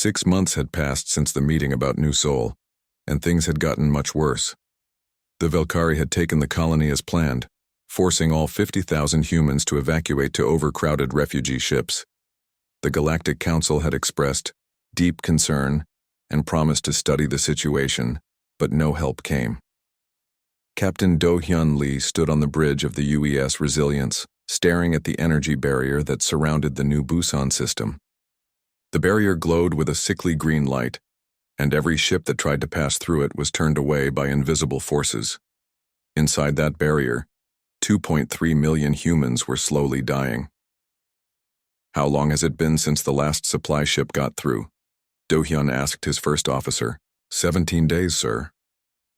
6 months had passed since the meeting about New Sol, and things had gotten much worse. The Velkari had taken the colony as planned, forcing all 50,000 humans to evacuate to overcrowded refugee ships. The Galactic Council had expressed deep concern and promised to study the situation, but no help came. Captain Do-hyun Lee stood on the bridge of the UES Resilience, staring at the energy barrier that surrounded the new Busan system. The barrier glowed with a sickly green light, and every ship that tried to pass through it was turned away by invisible forces. Inside that barrier, 2.3 million humans were slowly dying. "How long has it been since the last supply ship got through?" Do-hyun asked his first officer. 17 days, sir,"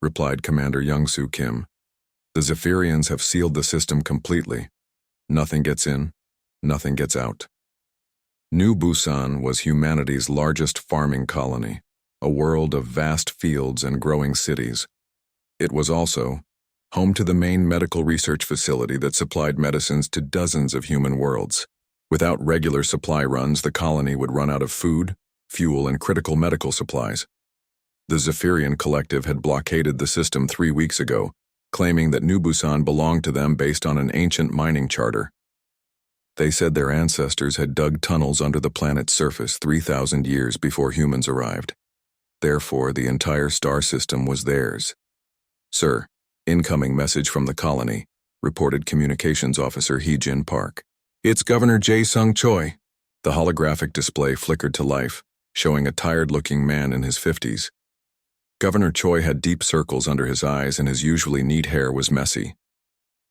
replied Commander Young-soo Kim. "The Zephyrians have sealed the system completely. Nothing gets in, nothing gets out." New Busan was humanity's largest farming colony, a world of vast fields and growing cities. It was also home to the main medical research facility that supplied medicines to dozens of human worlds. Without regular supply runs, the colony would run out of food, fuel, and critical medical supplies. The Zephyrian Collective had blockaded the system 3 weeks ago, claiming that New Busan belonged to them based on an ancient mining charter. They said their ancestors had dug tunnels under the planet's surface 3,000 years before humans arrived. Therefore, the entire star system was theirs. "Sir, incoming message from the colony," reported Communications Officer Hee-Jin Park. "It's Governor Jae-sung Choi." The holographic display flickered to life, showing a tired-looking man in his 50s. Governor Choi had deep circles under his eyes and his usually neat hair was messy.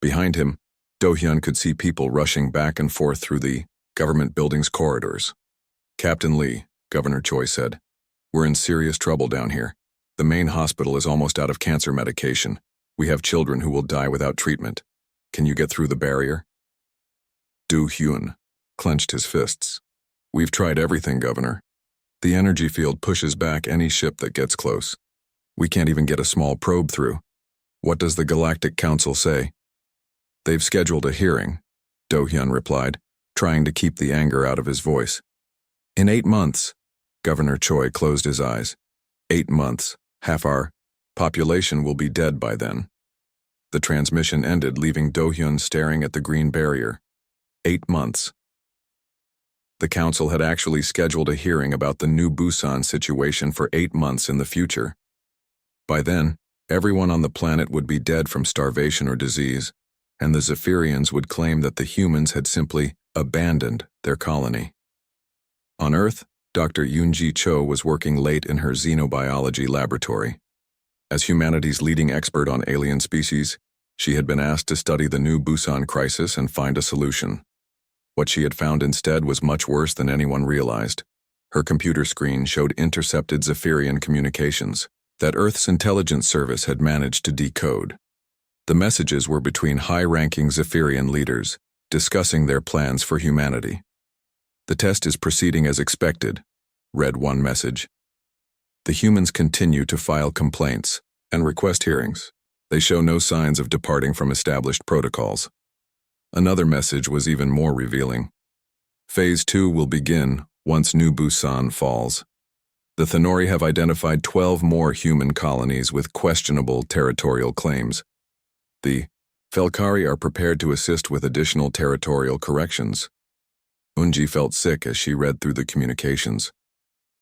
Behind him, Do-hyun could see people rushing back and forth through the government building's corridors. "Captain Lee," Governor Choi said, "we're in serious trouble down here. The main hospital is almost out of cancer medication. We have children who will die without treatment. Can you get through the barrier?" Do-hyun clenched his fists. "We've tried everything, Governor. The energy field pushes back any ship that gets close. We can't even get a small probe through. What does the Galactic Council say?" "They've scheduled a hearing," Do-hyun replied, trying to keep the anger out of his voice. "In 8 months, Governor Choi closed his eyes. 8 months, half our population will be dead by then. The transmission ended, leaving Do-hyun staring at the green barrier. 8 months. The council had actually scheduled a hearing about the new Busan situation for 8 months in the future. By then, everyone on the planet would be dead from starvation or disease, and the Zephyrians would claim that the humans had simply abandoned their colony. On Earth, Dr. Yoonji Cho was working late in her xenobiology laboratory. As humanity's leading expert on alien species, she had been asked to study the new Busan crisis and find a solution. What she had found instead was much worse than anyone realized. Her computer screen showed intercepted Zephyrian communications that Earth's intelligence service had managed to decode. The messages were between high-ranking Zephyrian leaders, discussing their plans for humanity. "The test is proceeding as expected," read one message. "The humans continue to file complaints and request hearings. They show no signs of departing from established protocols." Another message was even more revealing. "Phase 2 will begin once New Busan falls. The Thenori have identified 12 more human colonies with questionable territorial claims. The Velkari are prepared to assist with additional territorial corrections." Unji felt sick as she read through the communications.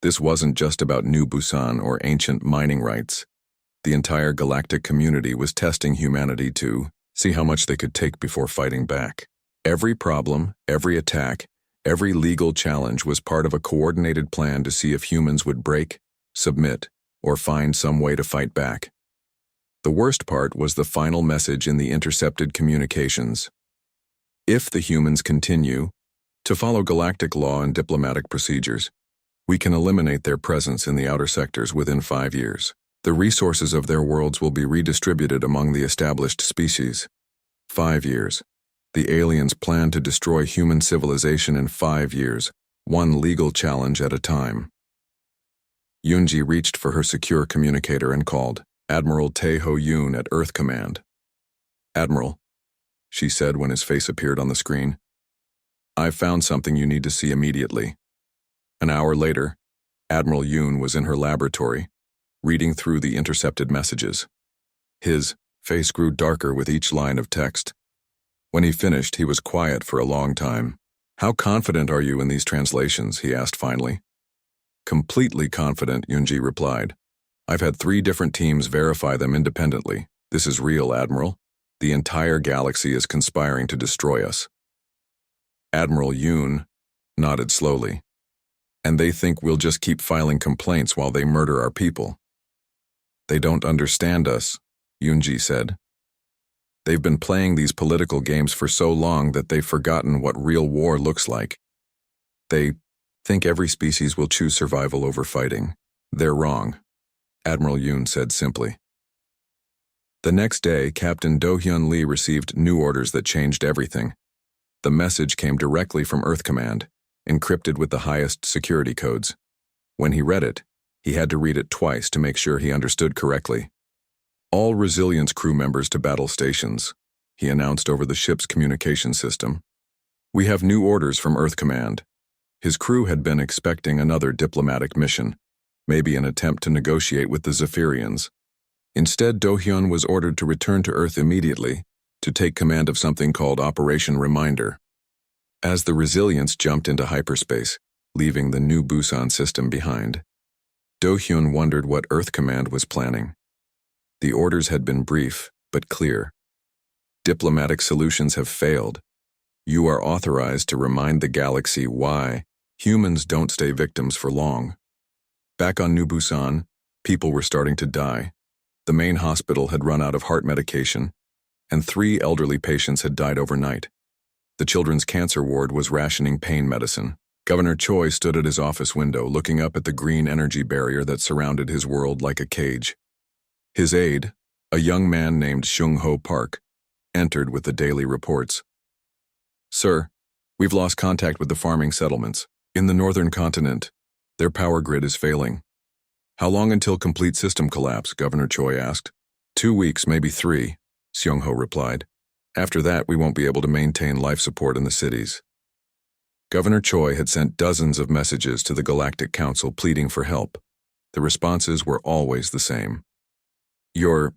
This wasn't just about New Busan or ancient mining rights. The entire galactic community was testing humanity to see how much they could take before fighting back. Every problem, every attack, every legal challenge was part of a coordinated plan to see if humans would break, submit, or find some way to fight back. The worst part was the final message in the intercepted communications. "If the humans continue to follow galactic law and diplomatic procedures, we can eliminate their presence in the outer sectors within 5 years. The resources of their worlds will be redistributed among the established species. 5 years. The aliens plan to destroy human civilization in 5 years, one legal challenge at a time." Yoonji reached for her secure communicator and called Admiral Tae-ho Yoon at Earth Command. "Admiral," she said when his face appeared on the screen, "I've found something you need to see immediately." An hour later, Admiral Yoon was in her laboratory, reading through the intercepted messages. His face grew darker with each line of text. When he finished, he was quiet for a long time. "How confident are you in these translations?" he asked finally. "Completely confident," Yoonji replied. "I've had 3 different teams verify them independently. This is real, Admiral. The entire galaxy is conspiring to destroy us." Admiral Yoon nodded slowly. "And they think we'll just keep filing complaints while they murder our people." "They don't understand us," Yoonji said. "They've been playing these political games for so long that they've forgotten what real war looks like. They think every species will choose survival over fighting. They're wrong," Admiral Yoon said simply. The next day, Captain Do-hyun Lee received new orders that changed everything. The message came directly from Earth Command, encrypted with the highest security codes. When he read it, he had to read it twice to make sure he understood correctly. "All Resilience crew members to battle stations," he announced over the ship's communication system. "We have new orders from Earth Command." His crew had been expecting another diplomatic mission, maybe an attempt to negotiate with the Zephyrians. Instead, Do-hyun was ordered to return to Earth immediately to take command of something called Operation Reminder. As the Resilience jumped into hyperspace, leaving the new Busan system behind, Do-hyun wondered what Earth Command was planning. The orders had been brief, but clear. "Diplomatic solutions have failed. You are authorized to remind the galaxy why humans don't stay victims for long." Back on New Busan, people were starting to die. The main hospital had run out of heart medication, and 3 elderly patients had died overnight. The children's cancer ward was rationing pain medicine. Governor Choi stood at his office window, looking up at the green energy barrier that surrounded his world like a cage. His aide, a young man named Seung-ho Park, entered with the daily reports. "Sir, we've lost contact with the farming settlements. In the northern continent, their power grid is failing." "How long until complete system collapse?" Governor Choi asked. 2 weeks, maybe 3, Seung-ho replied. "After that, we won't be able to maintain life support in the cities." Governor Choi had sent dozens of messages to the Galactic Council pleading for help. The responses were always the same. "Your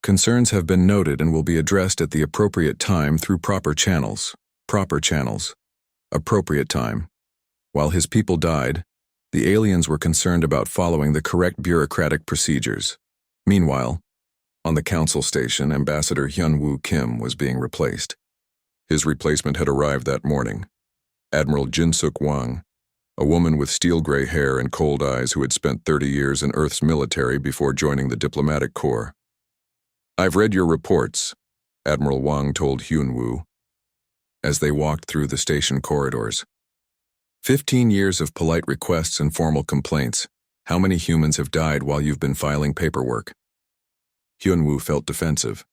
concerns have been noted and will be addressed at the appropriate time through proper channels." Proper channels. Appropriate time. While his people died, the aliens were concerned about following the correct bureaucratic procedures. Meanwhile, on the council station, Ambassador Hyun-woo Kim was being replaced. His replacement had arrived that morning. Admiral Jin-suk Wang, a woman with steel-gray hair and cold eyes who had spent 30 years in Earth's military before joining the diplomatic corps. "I've read your reports," Admiral Wang told Hyun-woo, as they walked through the station corridors. 15 years of polite requests and formal complaints. How many humans have died while you've been filing paperwork?" Hyun-woo felt defensive.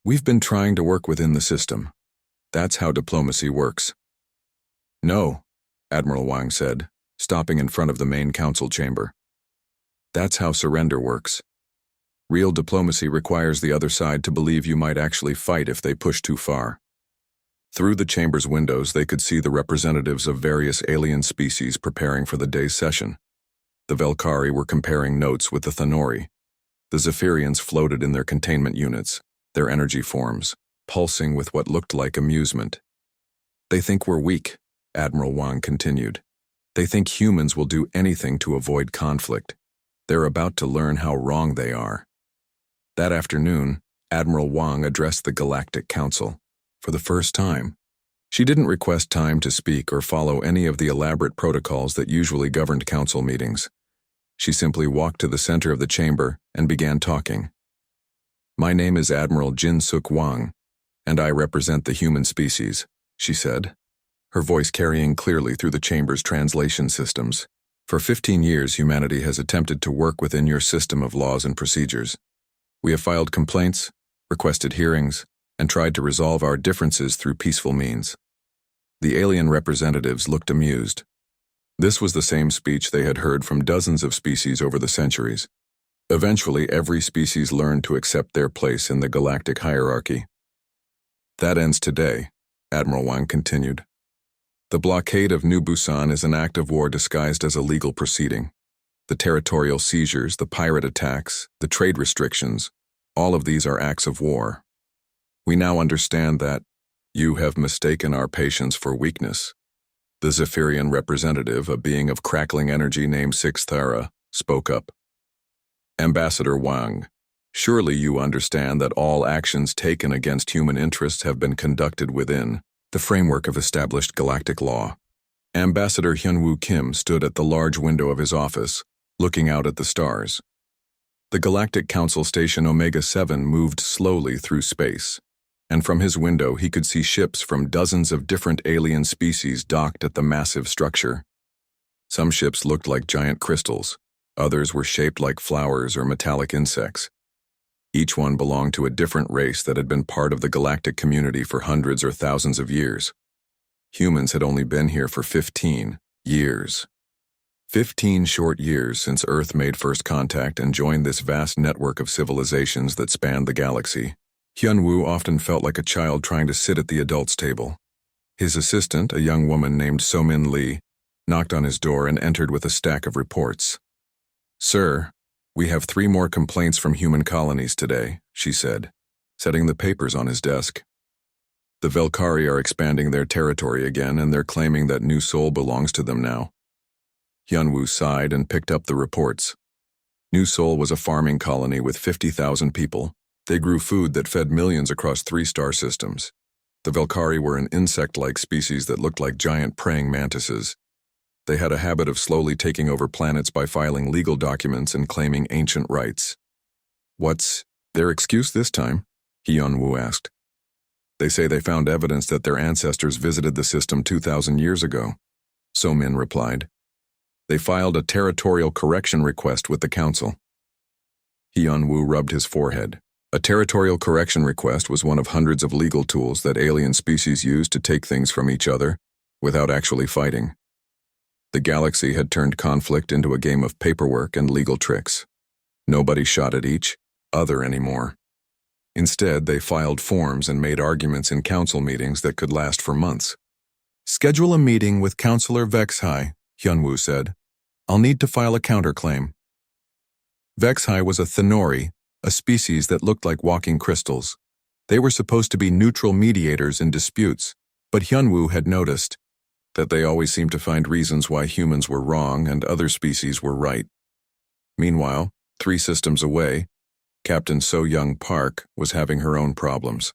"We've been trying to work within the system. That's how diplomacy works." "No," Admiral Wang said, stopping in front of the main council chamber. "That's how surrender works. Real diplomacy requires the other side to believe you might actually fight if they push too far." Through the chamber's windows, they could see the representatives of various alien species preparing for the day's session. The Velkari were comparing notes with the Thanori. The Zephyrians floated in their containment units, their energy forms, pulsing with what looked like amusement. "They think we're weak," Admiral Wang continued. "They think humans will do anything to avoid conflict. They're about to learn how wrong they are." That afternoon, Admiral Wang addressed the Galactic Council. For the first time, she didn't request time to speak or follow any of the elaborate protocols that usually governed council meetings. She simply walked to the center of the chamber and began talking. "My name is Admiral Jin-suk Wang, and I represent the human species," she said, her voice carrying clearly through the chamber's translation systems. "For 15 years, humanity has attempted to work within your system of laws and procedures. We have filed complaints, requested hearings, and tried to resolve our differences through peaceful means." The alien representatives looked amused. This was the same speech they had heard from dozens of species over the centuries. Eventually, every species learned to accept their place in the galactic hierarchy. "That ends today," Admiral Wang continued. The blockade of New Busan is an act of war disguised as a legal proceeding. The territorial seizures, the pirate attacks, the trade restrictions, all of these are acts of war. We now understand that you have mistaken our patience for weakness. The Zephyrian representative, a being of crackling energy named Sixthara, spoke up. Ambassador Wang, surely you understand that all actions taken against human interests have been conducted within the framework of established galactic law. Ambassador Hyunwoo Kim stood at the large window of his office, looking out at the stars. The Galactic Council Station Omega-7 moved slowly through space, and from his window he could see ships from dozens of different alien species docked at the massive structure. Some ships looked like giant crystals, others were shaped like flowers or metallic insects. Each one belonged to a different race that had been part of the galactic community for hundreds or thousands of years. Humans had only been here for 15 years. 15 short years since Earth made first contact and joined this vast network of civilizations that spanned the galaxy. Hyunwoo often felt like a child trying to sit at the adults' table. His assistant, a young woman named So-min Lee, knocked on his door and entered with a stack of reports. "Sir, we have 3 more complaints from human colonies today," she said, setting the papers on his desk. "The Velkari are expanding their territory again, and they're claiming that New Seoul belongs to them now." Hyunwoo sighed and picked up the reports. New Seoul was a farming colony with 50,000 people. They grew food that fed millions across 3 star systems. The Velkari were an insect-like species that looked like giant praying mantises. They had a habit of slowly taking over planets by filing legal documents and claiming ancient rights. "What's their excuse this time?" Hyunwoo asked. "They say they found evidence that their ancestors visited the system 2,000 years ago," So-min replied. "They filed a territorial correction request with the council." Hyunwoo rubbed his forehead. A territorial correction request was one of hundreds of legal tools that alien species use to take things from each other without actually fighting. The galaxy had turned conflict into a game of paperwork and legal tricks. Nobody shot at each other anymore. Instead, they filed forms and made arguments in council meetings that could last for months. "Schedule a meeting with Councillor Vexhai," Hyunwoo said. "I'll need to file a counterclaim." Vexhai was a Thenori, a species that looked like walking crystals. They were supposed to be neutral mediators in disputes, but Hyunwoo had noticed that they always seemed to find reasons why humans were wrong and other species were right. Meanwhile, 3 systems away, Captain So-Young Park was having her own problems.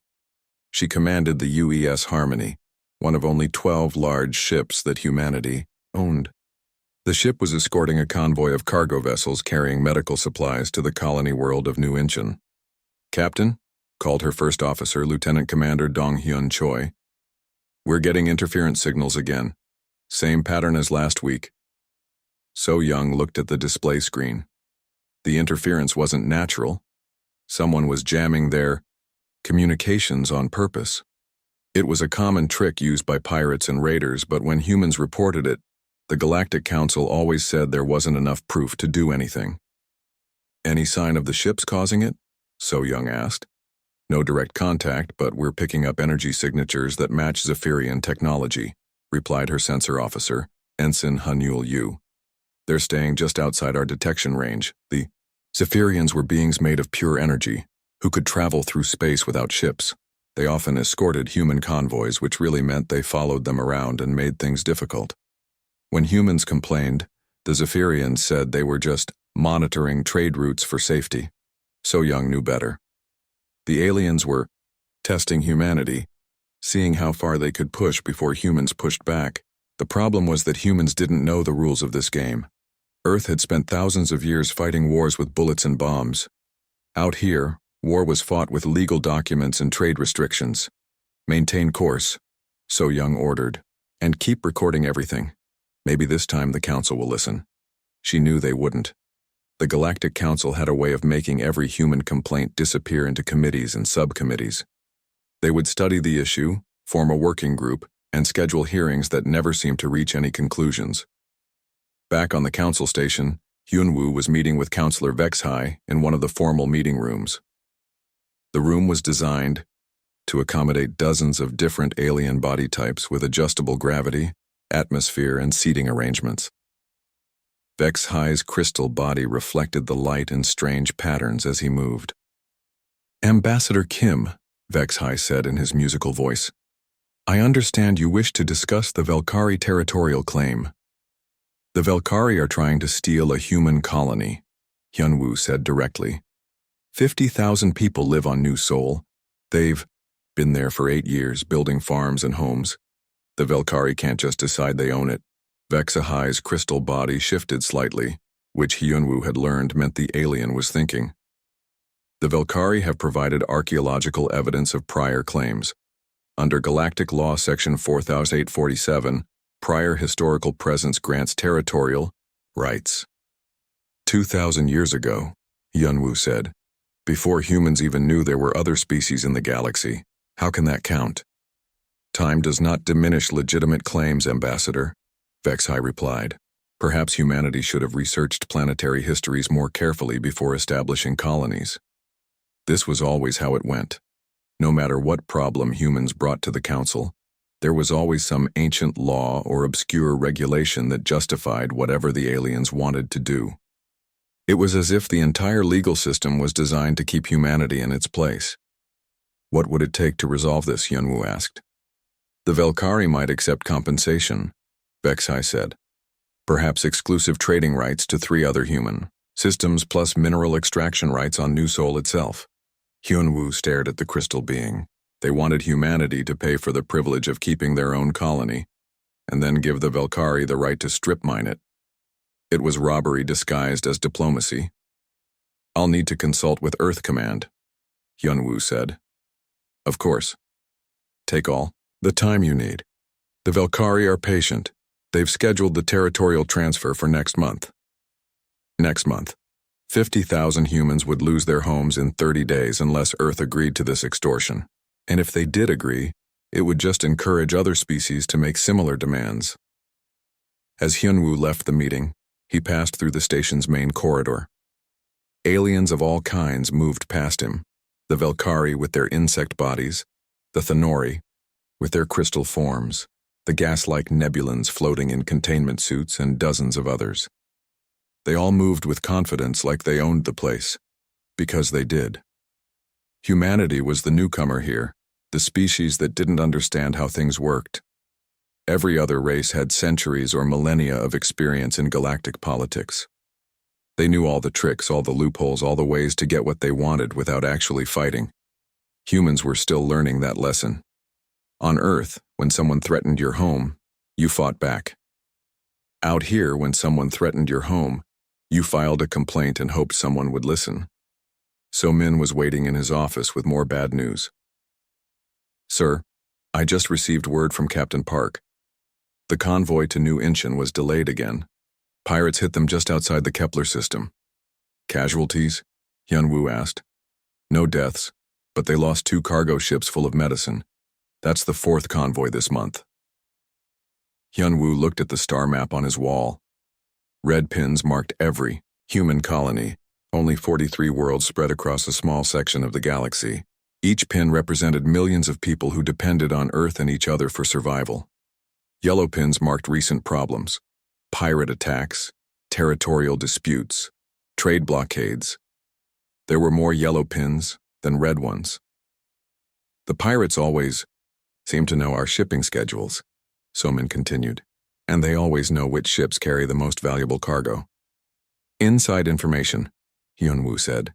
She commanded the UES Harmony, one of only 12 large ships that humanity owned. The ship was escorting a convoy of cargo vessels carrying medical supplies to the colony world of New Incheon. "Captain," called her first officer, Lieutenant Commander Dong-hyun Choi, "we're getting interference signals again. Same pattern as last week." So-Young looked at the display screen. The interference wasn't natural. Someone was jamming their communications on purpose. It was a common trick used by pirates and raiders, but when humans reported it, the Galactic Council always said there wasn't enough proof to do anything. "Any sign of the ships causing it?" So-Young asked. "No direct contact, but we're picking up energy signatures that match Zephyrian technology," replied her sensor officer, Ensign Hunyul Yu. "They're staying just outside our detection range." The Zephyrians were beings made of pure energy, who could travel through space without ships. They often escorted human convoys, which really meant they followed them around and made things difficult. When humans complained, the Zephyrians said they were just monitoring trade routes for safety. So-Young knew better. The aliens were testing humanity, seeing how far they could push before humans pushed back. The problem was that humans didn't know the rules of this game. Earth had spent thousands of years fighting wars with bullets and bombs. Out here, war was fought with legal documents and trade restrictions. "Maintain course," So-Young ordered, "and keep recording everything. Maybe this time the council will listen." She knew they wouldn't. The Galactic Council had a way of making every human complaint disappear into committees and subcommittees. They would study the issue, form a working group, and schedule hearings that never seemed to reach any conclusions. Back on the council station, Hyunwoo was meeting with Councillor Vexhai in one of the formal meeting rooms. The room was designed to accommodate dozens of different alien body types with adjustable gravity, atmosphere, and seating arrangements. Vex-High's crystal body reflected the light in strange patterns as he moved. "Ambassador Kim," Vex-High said in his musical voice, "I understand you wish to discuss the Velkari territorial claim." "The Velkari are trying to steal a human colony," Hyunwoo said directly. 50,000 people live on New Seoul. They've been there for 8 years, building farms and homes. The Velkari can't just decide they own it. Vex-High's crystal body shifted slightly, which Hyunwoo had learned meant the alien was thinking. "The Velkari have provided archaeological evidence of prior claims. Under Galactic Law Section 4847, prior historical presence grants territorial rights." 2,000 years ago, Hyunwoo said, before humans even knew there were other species in the galaxy. How can that count? "Time does not diminish legitimate claims, Ambassador," Vex-High replied. "Perhaps humanity should have researched planetary histories more carefully before establishing colonies." This was always how it went. No matter what problem humans brought to the Council, there was always some ancient law or obscure regulation that justified whatever the aliens wanted to do. It was as if the entire legal system was designed to keep humanity in its place. "What would it take to resolve this?" Hyunwoo asked. "The Velkari might accept compensation," Vex-High said. "Perhaps exclusive trading rights to 3 other human systems plus mineral extraction rights on New Seoul itself." Hyunwoo stared at the crystal being. They wanted humanity to pay for the privilege of keeping their own colony, and then give the Velkari the right to strip mine it. It was robbery disguised as diplomacy. "I'll need to consult with Earth Command," Hyunwoo said. "Of course. Take all the time you need. The Velkari are patient. They've scheduled the territorial transfer for next month." Next month. 50,000 humans would lose their homes in 30 days unless Earth agreed to this extortion. And if they did agree, it would just encourage other species to make similar demands. As Hyunwoo left the meeting, he passed through the station's main corridor. Aliens of all kinds moved past him, the Velkari with their insect bodies, the Thenori with their crystal forms, the gas-like nebulans floating in containment suits, and dozens of others. They all moved with confidence like they owned the place, because they did. Humanity was the newcomer here, the species that didn't understand how things worked. Every other race had centuries or millennia of experience in galactic politics. They knew all the tricks, all the loopholes, all the ways to get what they wanted without actually fighting. Humans were still learning that lesson. On Earth, when someone threatened your home, you fought back. Out here, when someone threatened your home, you filed a complaint and hoped someone would listen. So Min was waiting in his office with more bad news. "Sir, I just received word from Captain Park. The convoy to New Incheon was delayed again. Pirates hit them just outside the Kepler system." "Casualties?" Hyunwoo asked. "No deaths, but they lost 2 cargo ships full of medicine. That's the 4th convoy this month." Hyunwoo looked at the star map on his wall. Red pins marked every human colony, only 43 worlds spread across a small section of the galaxy. Each pin represented millions of people who depended on Earth and each other for survival. Yellow pins marked recent problems: pirate attacks, territorial disputes, trade blockades. There were more yellow pins than red ones. "The pirates always seem to know our shipping schedules," Somin continued, "and they always know which ships carry the most valuable cargo." "Inside information," Hyunwoo said.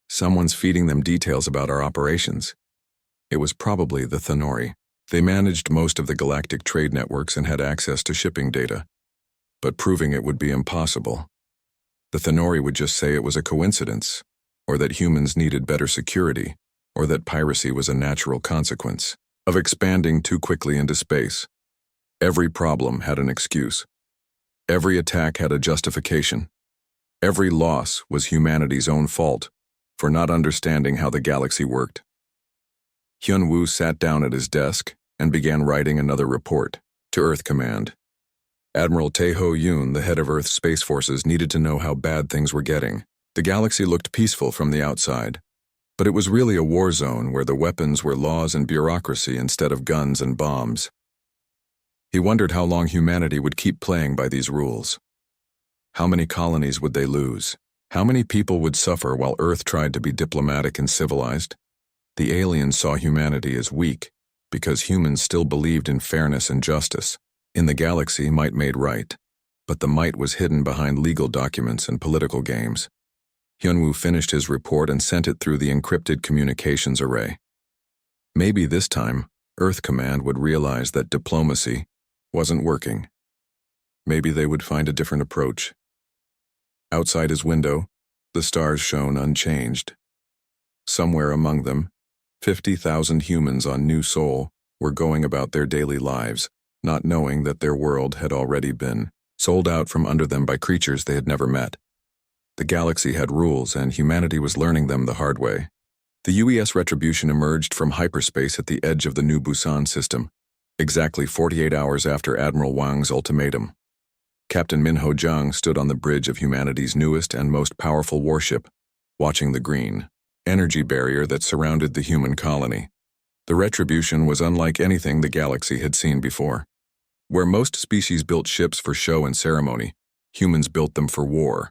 "Someone's feeding them details about our operations." It was probably the Thenori. They managed most of the galactic trade networks and had access to shipping data, but proving it would be impossible. The Thenori would just say it was a coincidence, or that humans needed better security, or that piracy was a natural consequence of expanding too quickly into space. Every problem had an excuse. Every attack had a justification. Every loss was humanity's own fault for not understanding how the galaxy worked. Hyunwoo sat down at his desk and began writing another report to Earth Command. Admiral Tae-ho Yoon, the head of Earth's Space Forces, needed to know how bad things were getting. The galaxy looked peaceful from the outside, but it was really a war zone where the weapons were laws and bureaucracy instead of guns and bombs. He wondered how long humanity would keep playing by these rules. How many colonies would they lose? How many people would suffer while Earth tried to be diplomatic and civilized? The aliens saw humanity as weak because humans still believed in fairness and justice. In the galaxy, might made right, but the might was hidden behind legal documents and political games. Hyunwoo finished his report and sent it through the encrypted communications array. Maybe this time, Earth Command would realize that diplomacy wasn't working. Maybe they would find a different approach. Outside his window, the stars shone unchanged. Somewhere among them, 50,000 humans on New Sol were going about their daily lives, not knowing that their world had already been sold out from under them by creatures they had never met. The galaxy had rules, and humanity was learning them the hard way. The UES Retribution emerged from hyperspace at the edge of the New Busan system, exactly 48 hours after Admiral Wang's ultimatum. Captain Minho Zhang stood on the bridge of humanity's newest and most powerful warship, watching the green energy barrier that surrounded the human colony. The Retribution was unlike anything the galaxy had seen before. Where most species built ships for show and ceremony, humans built them for war.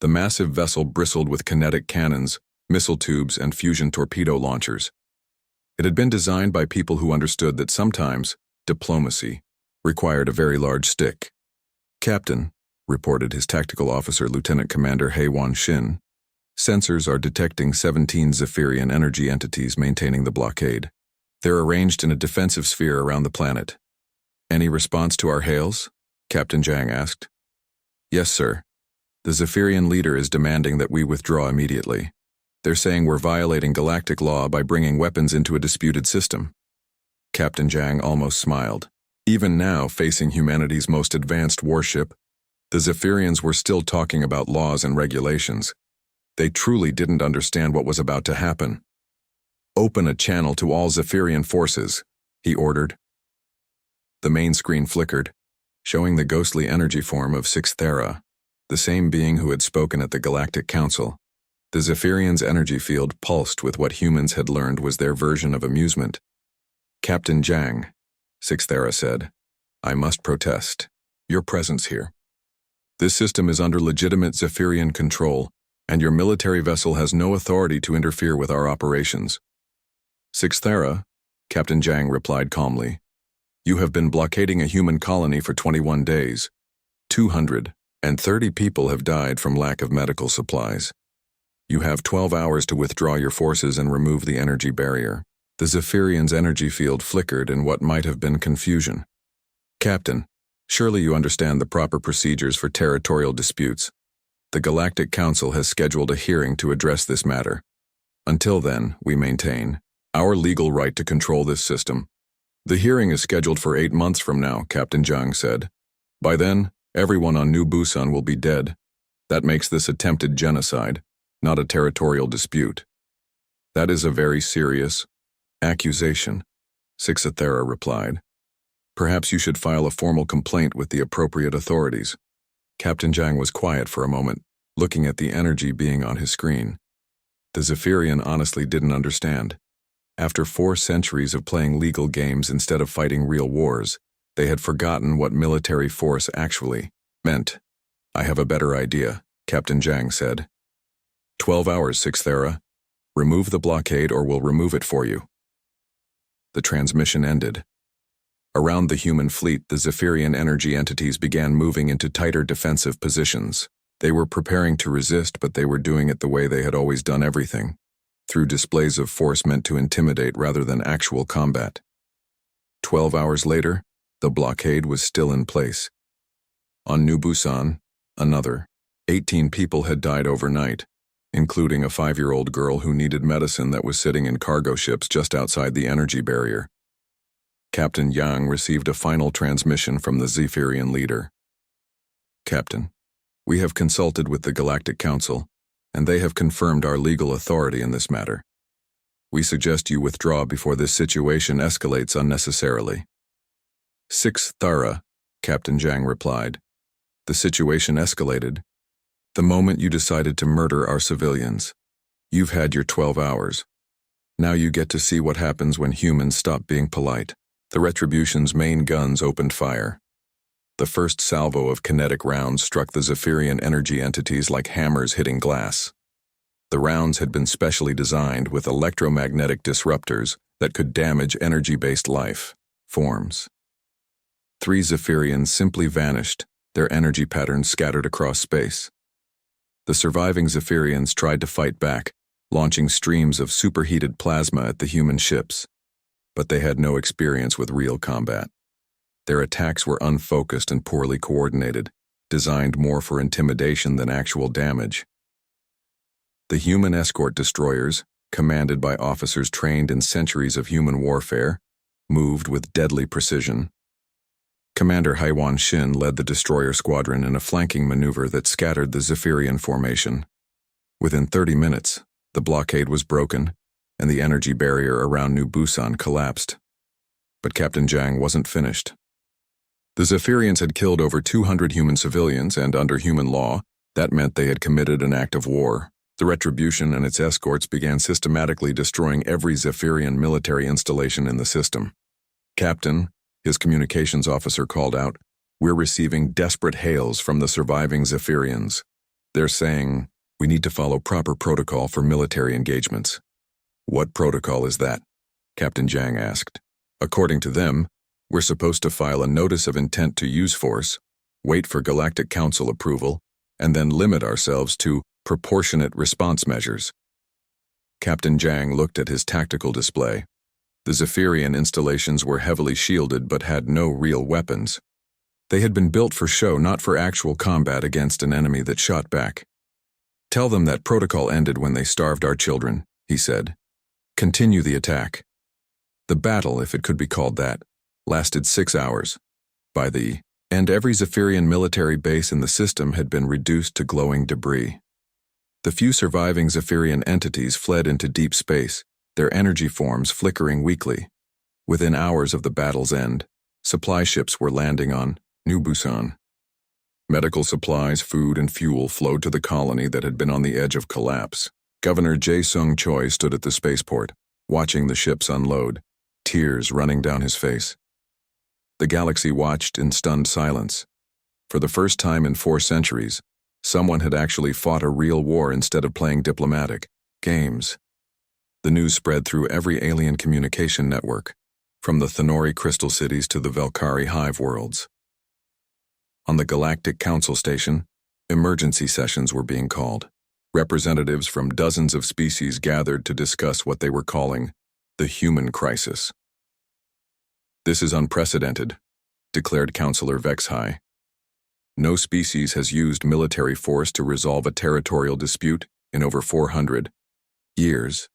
The massive vessel bristled with kinetic cannons, missile tubes, and fusion torpedo launchers. It had been designed by people who understood that sometimes diplomacy required a very large stick. "Captain," reported his tactical officer, Lieutenant Commander Haewon Shin, "sensors are detecting 17 Zephyrian energy entities maintaining the blockade. They're arranged in a defensive sphere around the planet." "Any response to our hails?" Captain Zhang asked. "Yes, sir. The Zephyrian leader is demanding that we withdraw immediately. They're saying we're violating galactic law by bringing weapons into a disputed system." Captain Zhang almost smiled. Even now, facing humanity's most advanced warship, the Zephyrians were still talking about laws and regulations. They truly didn't understand what was about to happen. "Open a channel to all Zephyrian forces," he ordered. The main screen flickered, showing the ghostly energy form of Sixthera, the same being who had spoken at the Galactic Council. The Zephyrians' energy field pulsed with what humans had learned was their version of amusement. "Captain Zhang," Sixthera said, "I must protest your presence here. This system is under legitimate Zephyrian control, and your military vessel has no authority to interfere with our operations." "Sixthera," Captain Zhang replied calmly, "you have been blockading a human colony for 21 days. 230 people have died from lack of medical supplies. You have 12 hours to withdraw your forces and remove the energy barrier." The Zephyrian's energy field flickered in what might have been confusion. "Captain, surely you understand the proper procedures for territorial disputes. The Galactic Council has scheduled a hearing to address this matter. Until then, we maintain our legal right to control this system." "The hearing is scheduled for 8 months from now," Captain Zhang said. "By then, everyone on New Busan will be dead. That makes this attempted genocide, not a territorial dispute." "That is a very serious accusation," Sixthera replied. "Perhaps you should file a formal complaint with the appropriate authorities." Captain Zhang was quiet for a moment, looking at the energy being on his screen. The Zephyrian honestly didn't understand. After 4 centuries of playing legal games instead of fighting real wars, they had forgotten what military force actually meant. "I have a better idea," Captain Zhang said. 12 hours, Sixthera. Remove the blockade or we'll remove it for you." The transmission ended. Around the human fleet, the Zephyrian energy entities began moving into tighter defensive positions. They were preparing to resist, but they were doing it the way they had always done everything, through displays of force meant to intimidate rather than actual combat. 12 hours later, the blockade was still in place. On New Busan, another 18 people had died overnight, including a 5-year-old girl who needed medicine that was sitting in cargo ships just outside the energy barrier. Captain Yang received a final transmission from the Zephyrian leader. "Captain, we have consulted with the Galactic Council, and they have confirmed our legal authority in this matter. We suggest you withdraw before this situation escalates unnecessarily." "Sixthera," Captain Zhang replied. "The situation escalated the moment you decided to murder our civilians. You've had your 12 hours. Now you get to see what happens when humans stop being polite." The Retribution's main guns opened fire. The first salvo of kinetic rounds struck the Zephyrian energy entities like hammers hitting glass. The rounds had been specially designed with electromagnetic disruptors that could damage energy-based life forms. 3 Zephyrians simply vanished, their energy patterns scattered across space. The surviving Zephyrians tried to fight back, launching streams of superheated plasma at the human ships. But they had no experience with real combat. Their attacks were unfocused and poorly coordinated, designed more for intimidation than actual damage. The human escort destroyers, commanded by officers trained in centuries of human warfare, moved with deadly precision. Commander Haiwan Shin led the destroyer squadron in a flanking maneuver that scattered the Zephyrian formation. Within 30 minutes, the blockade was broken, and the energy barrier around New Busan collapsed. But Captain Zhang wasn't finished. The Zephyrians had killed over 200 human civilians, and under human law, that meant they had committed an act of war. The Retribution and its escorts began systematically destroying every Zephyrian military installation in the system. "Captain," his communications officer called out, "we're receiving desperate hails from the surviving Zephyrians. They're saying, we need to follow proper protocol for military engagements." "What protocol is that?" Captain Zhang asked. "According to them, we're supposed to file a notice of intent to use force, wait for Galactic Council approval, and then limit ourselves to proportionate response measures." Captain Zhang looked at his tactical display. The Zephyrian installations were heavily shielded but had no real weapons. They had been built for show, not for actual combat against an enemy that shot back. "Tell them that protocol ended when they starved our children," he said. "Continue the attack." The battle, if it could be called that, lasted 6 hours. By the end, every Zephyrian military base in the system had been reduced to glowing debris. The few surviving Zephyrian entities fled into deep space, their energy forms flickering weakly. Within hours of the battle's end, supply ships were landing on New Busan. Medical supplies, food, and fuel flowed to the colony that had been on the edge of collapse. Governor Jae Sung Choi stood at the spaceport, watching the ships unload, tears running down his face. The galaxy watched in stunned silence. For the first time in 4 centuries, someone had actually fought a real war instead of playing diplomatic games. The news spread through every alien communication network, from the Thenori crystal cities to the Valkyrie hive worlds. On the Galactic Council station, emergency sessions were being called. Representatives from dozens of species gathered to discuss what they were calling the human crisis. "This is unprecedented," declared Councillor Vexhai. "No species has used military force to resolve a territorial dispute in over 400 years.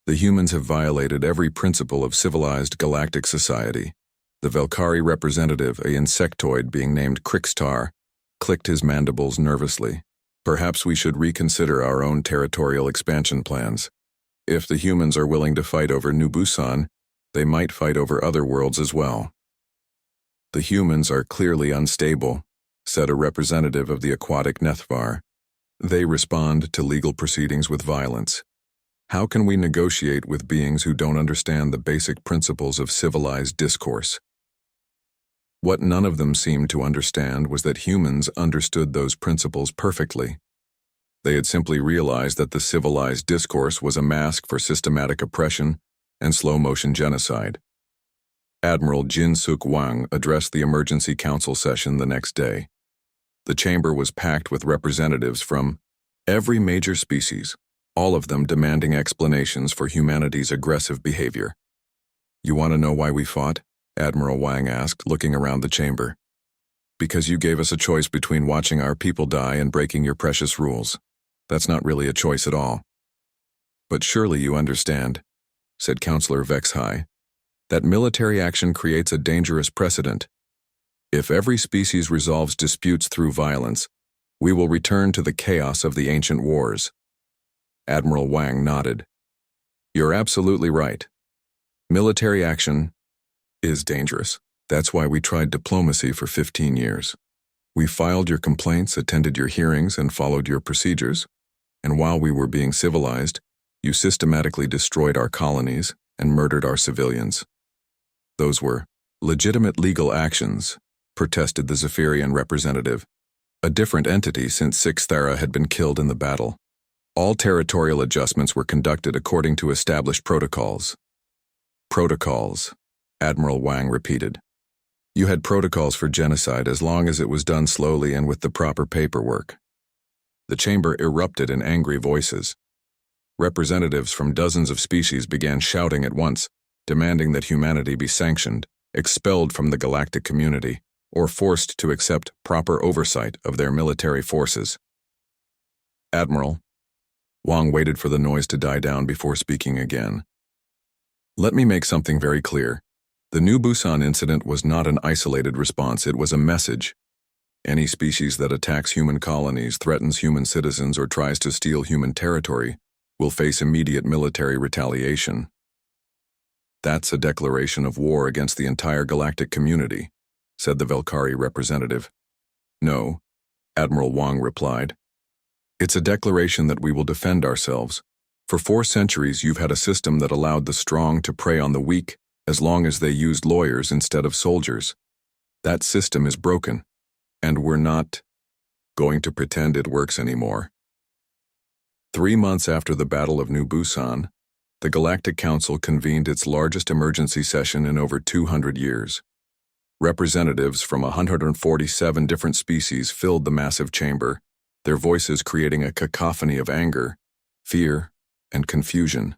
The humans have violated every principle of civilized galactic society." The Valkyrie representative, a insectoid being named Krixtar, clicked his mandibles nervously. "Perhaps we should reconsider our own territorial expansion plans. If the humans are willing to fight over New Busan, they might fight over other worlds as well." "The humans are clearly unstable," said a representative of the aquatic Nethvar. "They respond to legal proceedings with violence. How can we negotiate with beings who don't understand the basic principles of civilized discourse?" What none of them seemed to understand was that humans understood those principles perfectly. They had simply realized that the civilized discourse was a mask for systematic oppression and slow-motion genocide. Admiral Jin Suk Wang addressed the emergency council session the next day. The chamber was packed with representatives from every major species, all of them demanding explanations for humanity's aggressive behavior. "You want to know why we fought?" Admiral Wang asked, looking around the chamber. "Because you gave us a choice between watching our people die and breaking your precious rules. That's not really a choice at all." "But surely you understand," said Councillor Vexhai, "that military action creates a dangerous precedent. If every species resolves disputes through violence, we will return to the chaos of the ancient wars." Admiral Wang nodded. "You're absolutely right. Military action is dangerous. That's why we tried diplomacy for 15 years. We filed your complaints, attended your hearings, and followed your procedures. And while we were being civilized, you systematically destroyed our colonies and murdered our civilians." Those were legitimate legal actions, protested the Zephyrian representative, a different entity since Sixth Era had been killed in the battle. All territorial adjustments were conducted according to established protocols. Protocols, Admiral Wang repeated. You had protocols for genocide as long as it was done slowly and with the proper paperwork. The chamber erupted in angry voices. Representatives from dozens of species began shouting at once, demanding that humanity be sanctioned, expelled from the galactic community, or forced to accept proper oversight of their military forces. Admiral, Wang waited for the noise to die down before speaking again. Let me make something very clear. The New Busan incident was not an isolated response, it was a message. Any species that attacks human colonies, threatens human citizens, or tries to steal human territory will face immediate military retaliation. That's a declaration of war against the entire galactic community, said the Velkari representative. No, Admiral Wang replied. It's a declaration that we will defend ourselves. For 4 centuries, you've had a system that allowed the strong to prey on the weak as long as they used lawyers instead of soldiers. That system is broken, and we're not going to pretend it works anymore. 3 months after the Battle of New Busan, the Galactic Council convened its largest emergency session in over 200 years. Representatives from 147 different species filled the massive chamber, their voices creating a cacophony of anger, fear, and confusion.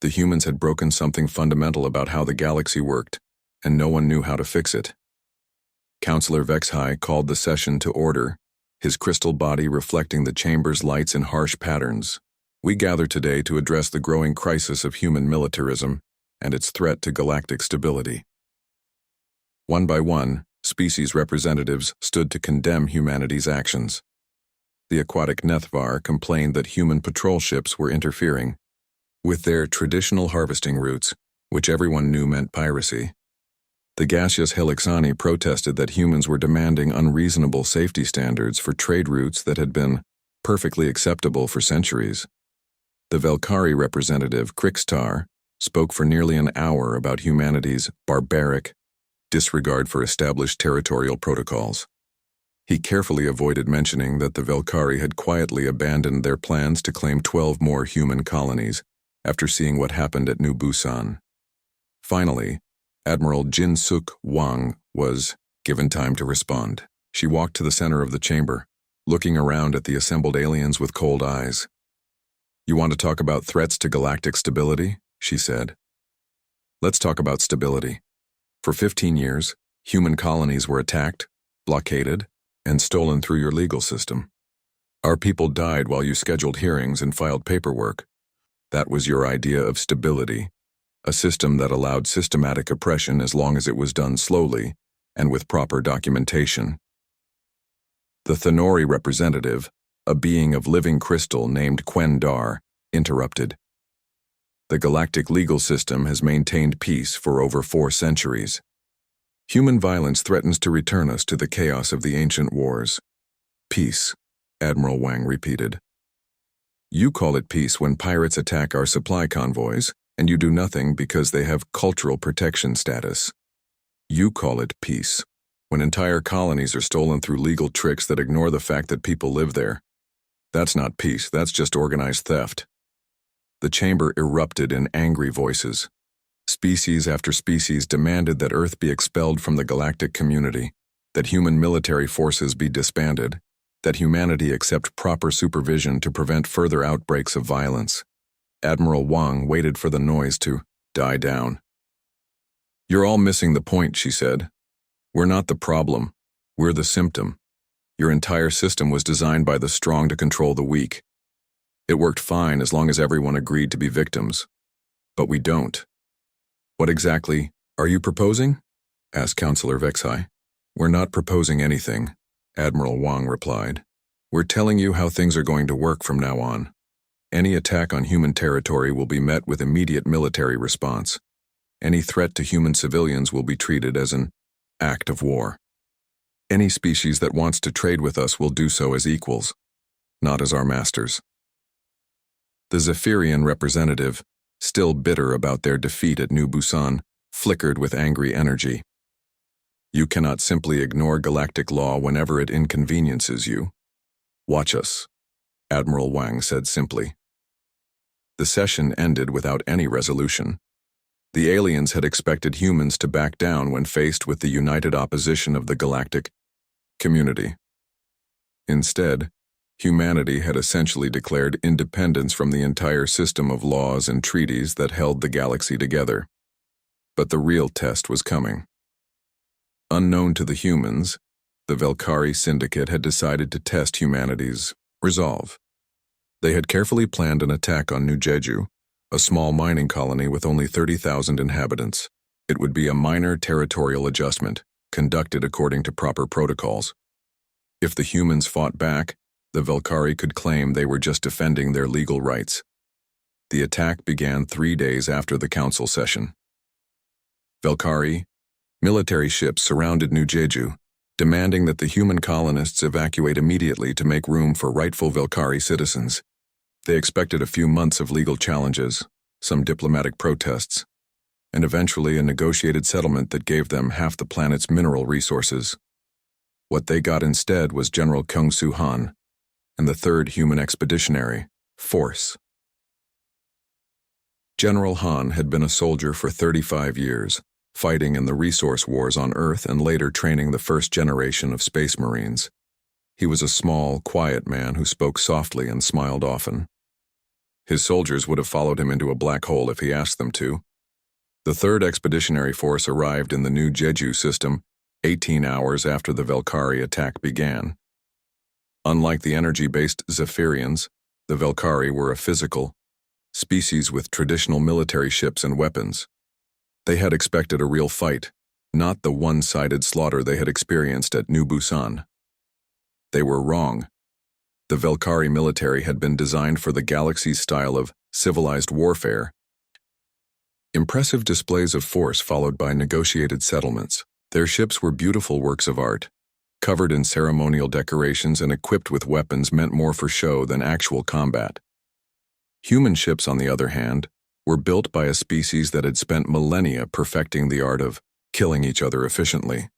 The humans had broken something fundamental about how the galaxy worked, and no one knew how to fix it. Councillor Vexhai called the session to order, his crystal body reflecting the chamber's lights in harsh patterns. We gather today to address the growing crisis of human militarism and its threat to galactic stability. One by one, species representatives stood to condemn humanity's actions. The aquatic Nethvar complained that human patrol ships were interfering with their traditional harvesting routes, which everyone knew meant piracy. The gaseous Helixani protested that humans were demanding unreasonable safety standards for trade routes that had been perfectly acceptable for centuries. The Velkari representative, Krixtar, spoke for nearly an hour about humanity's barbaric disregard for established territorial protocols. He carefully avoided mentioning that the Velkari had quietly abandoned their plans to claim 12 more human colonies after seeing what happened at New Busan. Finally, Admiral Jin-Suk Wang was given time to respond. She walked to the center of the chamber, looking around at the assembled aliens with cold eyes. You want to talk about threats to galactic stability? She said. Let's talk about stability. For 15 years, human colonies were attacked, blockaded, and stolen through your legal system. Our people died while you scheduled hearings and filed paperwork. That was your idea of stability, a system that allowed systematic oppression as long as it was done slowly and with proper documentation. The Thenori representative, a being of living crystal named Quendar, interrupted. The galactic legal system has maintained peace for over 4 centuries. Human violence threatens to return us to the chaos of the ancient wars. Peace, Admiral Wang repeated. You call it peace when pirates attack our supply convoys, and you do nothing because they have cultural protection status. You call it peace when entire colonies are stolen through legal tricks that ignore the fact that people live there. That's not peace, that's just organized theft. The chamber erupted in angry voices. Species after species demanded that Earth be expelled from the galactic community, that human military forces be disbanded, that humanity accept proper supervision to prevent further outbreaks of violence. Admiral Wang waited for the noise to die down. You're all missing the point, she said. We're not the problem. We're the symptom. Your entire system was designed by the strong to control the weak. It worked fine as long as everyone agreed to be victims. But we don't. What exactly are you proposing? Asked Councillor Vexhai. We're not proposing anything, Admiral Wang replied. We're telling you how things are going to work from now on. Any attack on human territory will be met with immediate military response. Any threat to human civilians will be treated as an act of war. Any species that wants to trade with us will do so as equals, not as our masters. The Zephyrian representative, still bitter about their defeat at New Busan, flickered with angry energy. You cannot simply ignore galactic law whenever it inconveniences you. Watch us, Admiral Wang said simply. The session ended without any resolution. The aliens had expected humans to back down when faced with the united opposition of the galactic community. Instead, humanity had essentially declared independence from the entire system of laws and treaties that held the galaxy together. But the real test was coming. Unknown to the humans, the Velkari Syndicate had decided to test humanity's resolve. They had carefully planned an attack on New Jeju, a small mining colony with only 30,000 inhabitants. It would be a minor territorial adjustment, conducted according to proper protocols. If the humans fought back, the Velkari could claim they were just defending their legal rights. The attack began 3 days after the council session. Velkari military ships surrounded New Jeju, demanding that the human colonists evacuate immediately to make room for rightful Velkari citizens. They expected a few months of legal challenges, some diplomatic protests, and eventually a negotiated settlement that gave them half the planet's mineral resources. What they got instead was General Kyung-Soo Han and the 3rd Human Expeditionary Force. General Han had been a soldier for 35 years, fighting in the resource wars on Earth and later training the first generation of Space Marines. He was a small, quiet man who spoke softly and smiled often. His soldiers would have followed him into a black hole if he asked them to. The 3rd Expeditionary Force arrived in the New Jeju system 18 hours after the Velkari attack began. Unlike the energy-based Zephyrians, the Velkari were a physical species with traditional military ships and weapons. They had expected a real fight, not the one-sided slaughter they had experienced at New Busan. They were wrong. The Velkari military had been designed for the galaxy's style of civilized warfare. Impressive displays of force followed by negotiated settlements. Their ships were beautiful works of art, covered in ceremonial decorations and equipped with weapons meant more for show than actual combat. Human ships, on the other hand, were built by a species that had spent millennia perfecting the art of killing each other efficiently.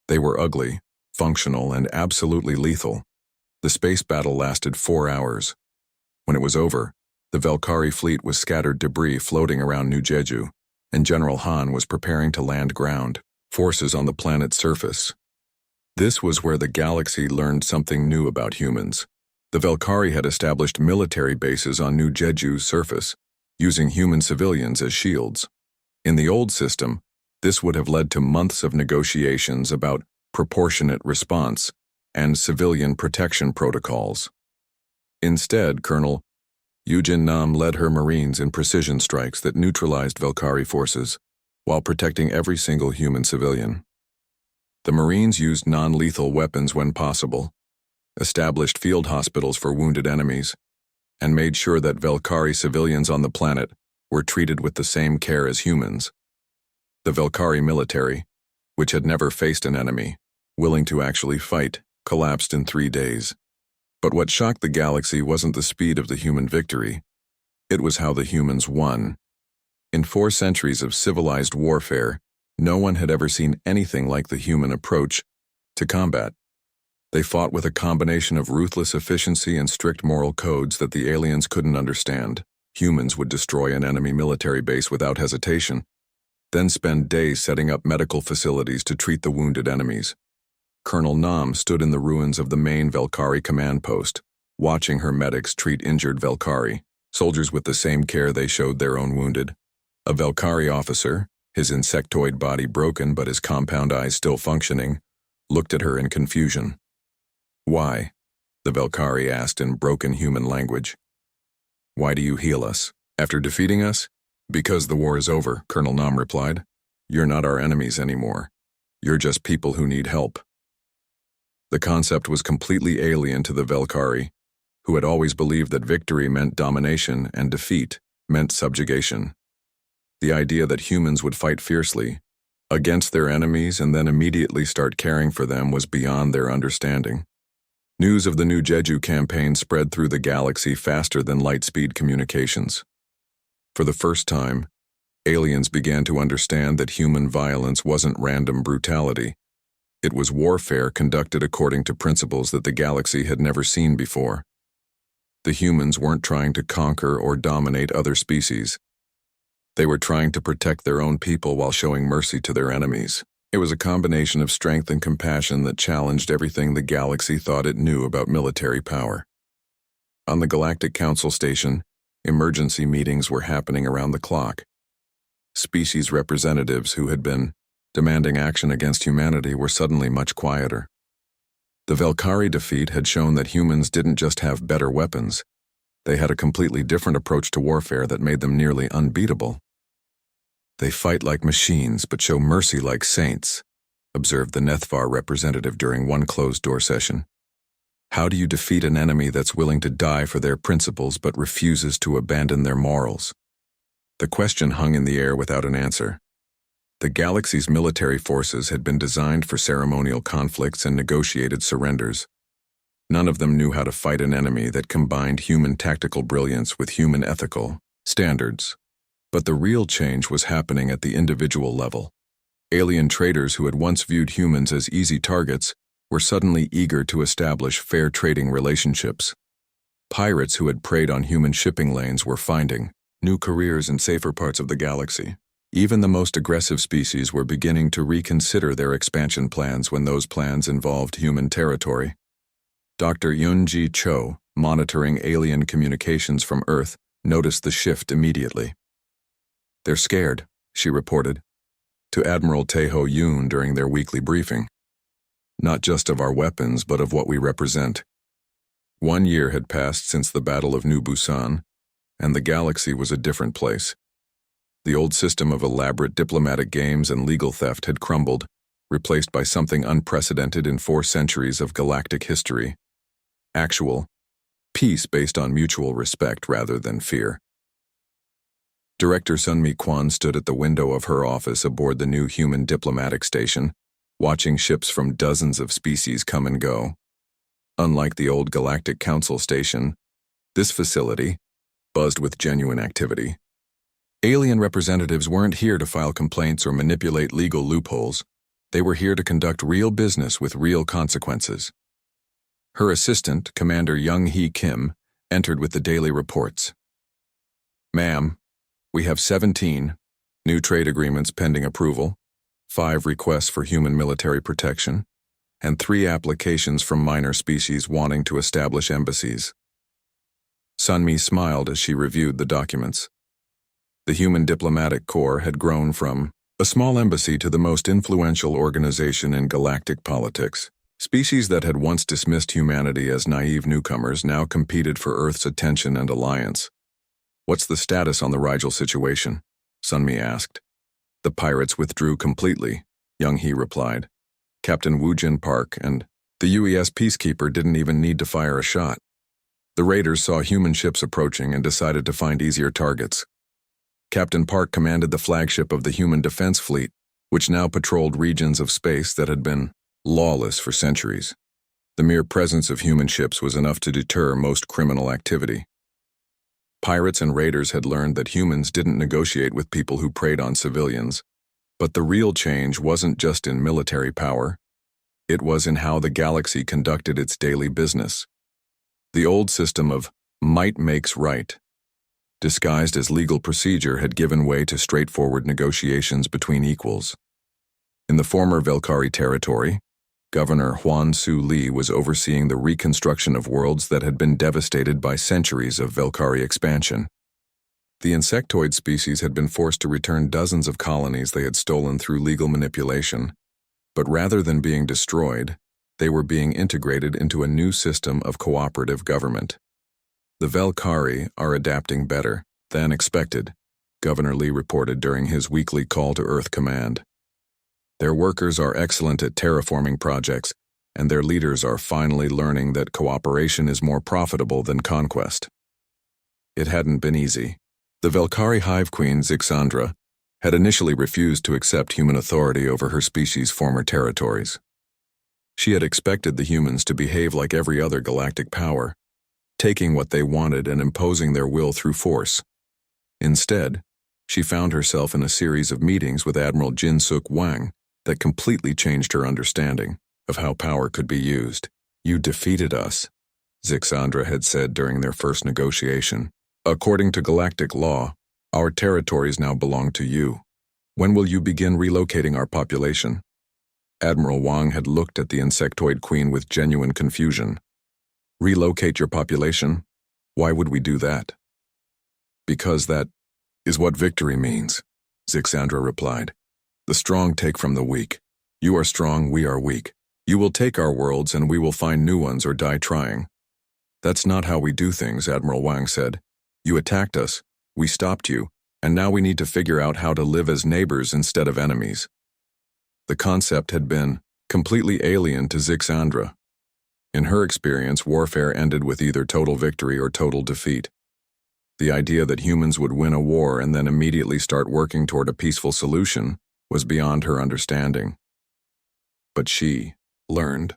They were ugly, functional, and absolutely lethal. The space battle lasted 4 hours. When it was over, the Velkari fleet was scattered debris floating around New Jeju, and General Han was preparing to land ground forces on the planet's surface. This was where the galaxy learned something new about humans. The Velkari had established military bases on New Jeju's surface, using human civilians as shields. In the old system, this would have led to months of negotiations about proportionate response and civilian protection protocols. Instead, Colonel Yujin Nam led her Marines in precision strikes that neutralized Velkari forces, while protecting every single human civilian. The Marines used non-lethal weapons when possible, established field hospitals for wounded enemies, and made sure that Velkari civilians on the planet were treated with the same care as humans. The Velkari military, which had never faced an enemy willing to actually fight, collapsed in 3 days. But what shocked the galaxy wasn't the speed of the human victory. It was how the humans won. In 4 centuries of civilized warfare, no one had ever seen anything like the human approach to combat. They fought with a combination of ruthless efficiency and strict moral codes that the aliens couldn't understand. Humans would destroy an enemy military base without hesitation, then spend days setting up medical facilities to treat the wounded enemies. Colonel Nam stood in the ruins of the main Velkari command post, watching her medics treat injured Velkari, soldiers with the same care they showed their own wounded. A Velkari officer, his insectoid body broken but his compound eyes still functioning, looked at her in confusion. "Why?" the Velkari asked in broken human language. "Why do you heal us? After defeating us?" "Because the war is over," Colonel Nam replied. "You're not our enemies anymore. You're just people who need help." The concept was completely alien to the Velkari, who had always believed that victory meant domination and defeat meant subjugation. The idea that humans would fight fiercely against their enemies and then immediately start caring for them was beyond their understanding. News of the New Jeju campaign spread through the galaxy faster than light-speed communications. For the first time, Aliens began to understand that human violence wasn't random brutality. It was warfare conducted according to principles that the galaxy had never seen before. The humans weren't trying to conquer or dominate other species. They were trying to protect their own people while showing mercy to their enemies. It was a combination of strength and compassion that challenged everything the galaxy thought it knew about military power. On the Galactic Council Station, emergency meetings were happening around the clock. Species representatives who had been demanding action against humanity were suddenly much quieter. The Velkari defeat had shown that humans didn't just have better weapons. They had a completely different approach to warfare that made them nearly unbeatable. "They fight like machines but show mercy like saints," observed the Nethvar representative during one closed-door session. "How do you defeat an enemy that's willing to die for their principles but refuses to abandon their morals?" The question hung in the air without an answer. The galaxy's military forces had been designed for ceremonial conflicts and negotiated surrenders. None of them knew how to fight an enemy that combined human tactical brilliance with human ethical standards. But the real change was happening at the individual level. Alien traders who had once viewed humans as easy targets were suddenly eager to establish fair trading relationships. Pirates who had preyed on human shipping lanes were finding new careers in safer parts of the galaxy. Even the most aggressive species were beginning to reconsider their expansion plans when those plans involved human territory. Dr. Yunji Cho, monitoring alien communications from Earth, noticed the shift immediately. "They're scared," she reported to Admiral Taeho Yoon during their weekly briefing. "Not just of our weapons, but of what we represent." 1 year had passed since the Battle of New Busan, and the galaxy was a different place. The old system of elaborate diplomatic games and legal theft had crumbled, replaced by something unprecedented in 4 centuries of galactic history. Actual peace based on mutual respect rather than fear. Director Sunmi Kwan stood at the window of her office aboard the new human diplomatic station, watching ships from dozens of species come and go. Unlike the old Galactic Council station, this facility buzzed with genuine activity. Alien representatives weren't here to file complaints or manipulate legal loopholes. They were here to conduct real business with real consequences. Her assistant, Commander Young-hee Kim, entered with the daily reports. "Ma'am, we have 17 new trade agreements pending approval, 5 requests for human military protection, and 3 applications from minor species wanting to establish embassies." Sunmi smiled as she reviewed the documents. The Human Diplomatic Corps had grown from a small embassy to the most influential organization in galactic politics. Species that had once dismissed humanity as naive newcomers now competed for Earth's attention and alliance. "What's the status on the Rigel situation?" Sunmi asked. "The pirates withdrew completely," Young-hee replied. "Captain Woojin Park and the UES Peacekeeper didn't even need to fire a shot. The raiders saw human ships approaching and decided to find easier targets. Captain Park commanded the flagship of the Human Defense Fleet, which now patrolled regions of space that had been lawless for centuries. The mere presence of human ships was enough to deter most criminal activity. Pirates and raiders had learned that humans didn't negotiate with people who preyed on civilians, but the real change wasn't just in military power. It was in how the galaxy conducted its daily business. The old system of might makes right, disguised as legal procedure, had given way to straightforward negotiations between equals. In the former Velkari territory, Governor Huan Su Li was overseeing the reconstruction of worlds that had been devastated by centuries of Velkari expansion. The insectoid species had been forced to return dozens of colonies they had stolen through legal manipulation, but rather than being destroyed, they were being integrated into a new system of cooperative government. "The Velkari are adapting better than expected," Governor Li reported during his weekly call to Earth Command. "Their workers are excellent at terraforming projects, and their leaders are finally learning that cooperation is more profitable than conquest." It hadn't been easy. The Velkari Hive Queen, Zixandra, had initially refused to accept human authority over her species' former territories. She had expected the humans to behave like every other galactic power, taking what they wanted and imposing their will through force. Instead, She found herself in a series of meetings with Admiral Jin-Suk Wang that completely changed her understanding of how power could be used. "You defeated us," Zixandra had said during their first negotiation. "According to galactic law, our territories now belong to you. When will you begin relocating our population?" Admiral Wang had looked at the insectoid queen with genuine confusion. "Relocate your population? Why would we do that?" "Because that is what victory means," Zixandra replied. "The strong take from the weak. You are strong, we are weak. You will take our worlds and we will find new ones or die trying." "That's not how we do things," Admiral Wang said. "You attacked us, we stopped you, and now we need to figure out how to live as neighbors instead of enemies." The concept had been completely alien to Zixandra. In her experience, warfare ended with either total victory or total defeat. The idea that humans would win a war and then immediately start working toward a peaceful solution was beyond her understanding. But she learned.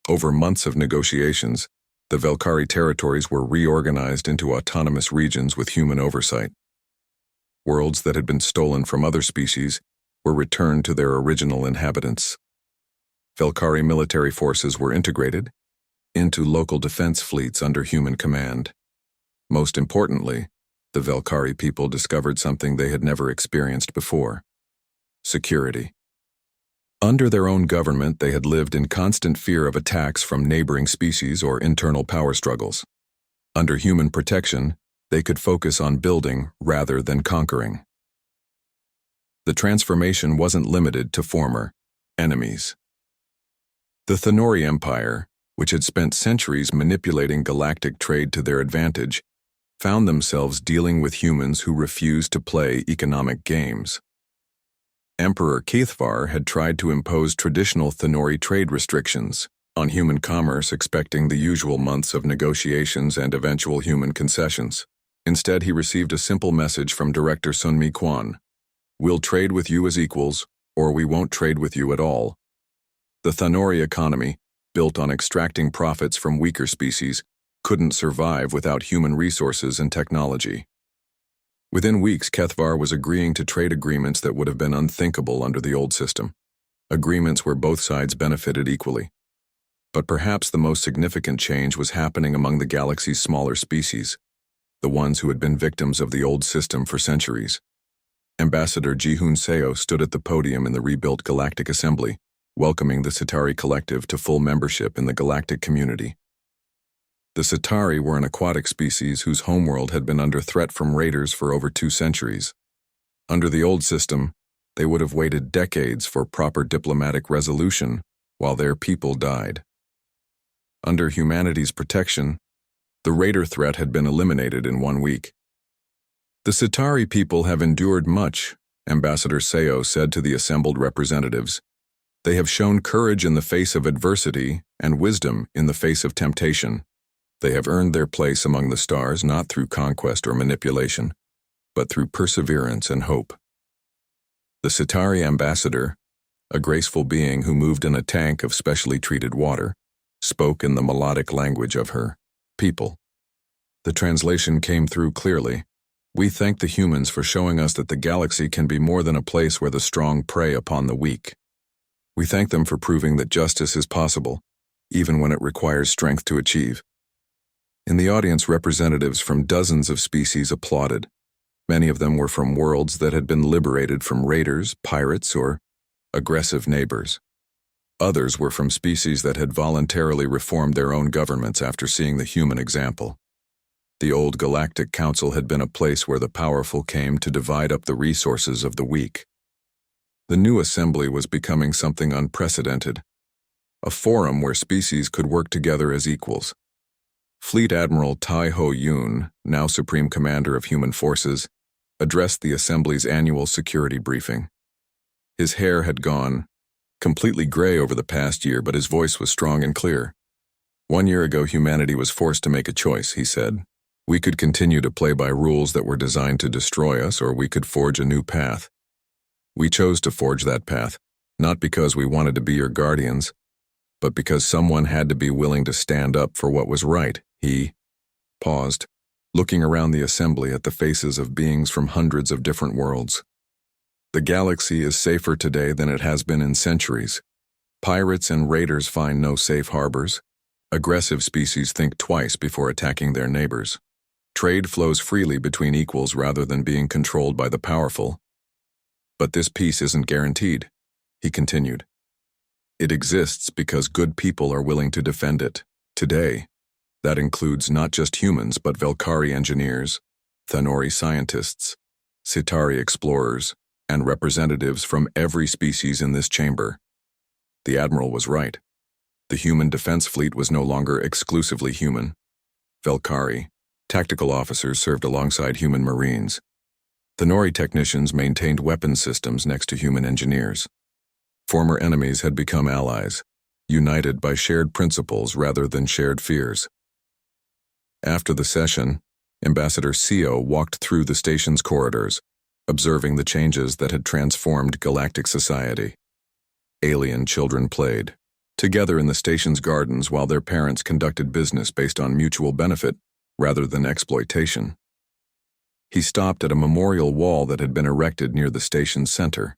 Over months of negotiations, the Velkari territories were reorganized into autonomous regions with human oversight. Worlds that had been stolen from other species were returned to their original inhabitants. Velkari military forces were integrated into local defense fleets under human command. Most importantly, the Velkari people discovered something they had never experienced before: security. Under their own government, they had lived in constant fear of attacks from neighboring species or internal power struggles. Under human protection, they could focus on building rather than conquering. The transformation wasn't limited to former enemies. The Thenori Empire, which had spent centuries manipulating galactic trade to their advantage, found themselves dealing with humans who refused to play economic games. Emperor Keithvar had tried to impose traditional Thenori trade restrictions on human commerce, expecting the usual months of negotiations and eventual human concessions. Instead, he received a simple message from Director Sun Mi Quan: "We'll trade with you as equals, or we won't trade with you at all." The Thenori economy, built on extracting profits from weaker species, couldn't survive without human resources and technology. Within weeks, Kethvar was agreeing to trade agreements that would have been unthinkable under the old system. Agreements where both sides benefited equally. But perhaps the most significant change was happening among the galaxy's smaller species, the ones who had been victims of the old system for centuries. Ambassador Ji-Hoon Seo stood at the podium in the rebuilt Galactic Assembly, welcoming the Citari Collective to full membership in the galactic community. The Citari were an aquatic species whose homeworld had been under threat from raiders for over 2 centuries. Under the old system, they would have waited decades for proper diplomatic resolution while their people died. Under humanity's protection, the raider threat had been eliminated in 1 week. "The Citari people have endured much," Ambassador Seo said to the assembled representatives. "They have shown courage in the face of adversity and wisdom in the face of temptation. They have earned their place among the stars not through conquest or manipulation, but through perseverance and hope." The Citari ambassador, a graceful being who moved in a tank of specially treated water, spoke in the melodic language of her people. The translation came through clearly. "We thank the humans for showing us that the galaxy can be more than a place where the strong prey upon the weak. We thank them for proving that justice is possible, even when it requires strength to achieve." In the audience, representatives from dozens of species applauded. Many of them were from worlds that had been liberated from raiders, pirates, or aggressive neighbors. Others were from species that had voluntarily reformed their own governments after seeing the human example. The old Galactic Council had been a place where the powerful came to divide up the resources of the weak. The new assembly was becoming something unprecedented, a forum where species could work together as equals. Fleet Admiral Tai Ho Yoon, now Supreme Commander of Human Forces, addressed the Assembly's annual security briefing. His hair had gone completely gray over the past year, but his voice was strong and clear. 1 year ago, humanity was forced to make a choice, he said. We could continue to play by rules that were designed to destroy us, or we could forge a new path. We chose to forge that path, not because we wanted to be your guardians, but because someone had to be willing to stand up for what was right. He paused. looking around the assembly at the faces of beings from hundreds of different worlds. The galaxy is safer today than it has been in centuries. Pirates and raiders find no safe harbors. Aggressive species think twice before attacking their neighbors. Trade flows freely between equals rather than being controlled by the powerful. But this peace isn't guaranteed, he continued. It exists because good people are willing to defend it. Today, that includes not just humans but Velkari engineers, Thanori scientists, Sitari explorers, and representatives from every species in this chamber. The Admiral was right. The human defense fleet was no longer exclusively human. Velkari, tactical officers served alongside human marines. Thanori technicians maintained weapons systems next to human engineers. Former enemies had become allies, united by shared principles rather than shared fears. After the session, Ambassador Sio walked through the station's corridors, observing the changes that had transformed galactic society. Alien children played, together in the station's gardens while their parents conducted business based on mutual benefit rather than exploitation. He stopped at a memorial wall that had been erected near the station's center.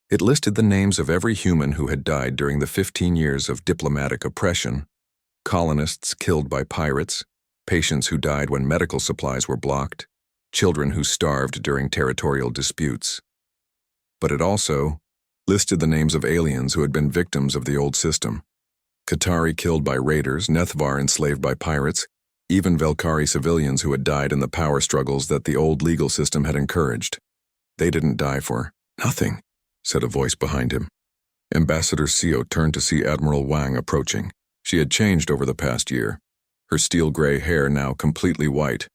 It listed the names of every human who had died during the 15 years of diplomatic oppression, colonists killed by pirates, patients who died when medical supplies were blocked, children who starved during territorial disputes. But it also listed the names of aliens who had been victims of the old system. Qatari killed by raiders, Nethvar enslaved by pirates, even Velkari civilians who had died in the power struggles that the old legal system had encouraged. They didn't die for nothing, said a voice behind him. Ambassador Sio turned to see Admiral Wang approaching. She had changed over the past year, her steel-gray hair now completely white,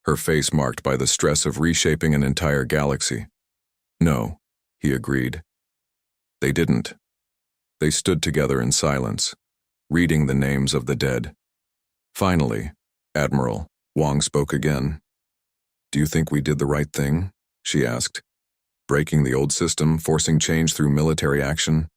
her face marked by the stress of reshaping an entire galaxy. No, he agreed. They didn't. They stood together in silence, reading the names of the dead. Finally, Admiral Wang spoke again. "Do you think we did the right thing?" she asked. "Breaking the old system, forcing change through military action,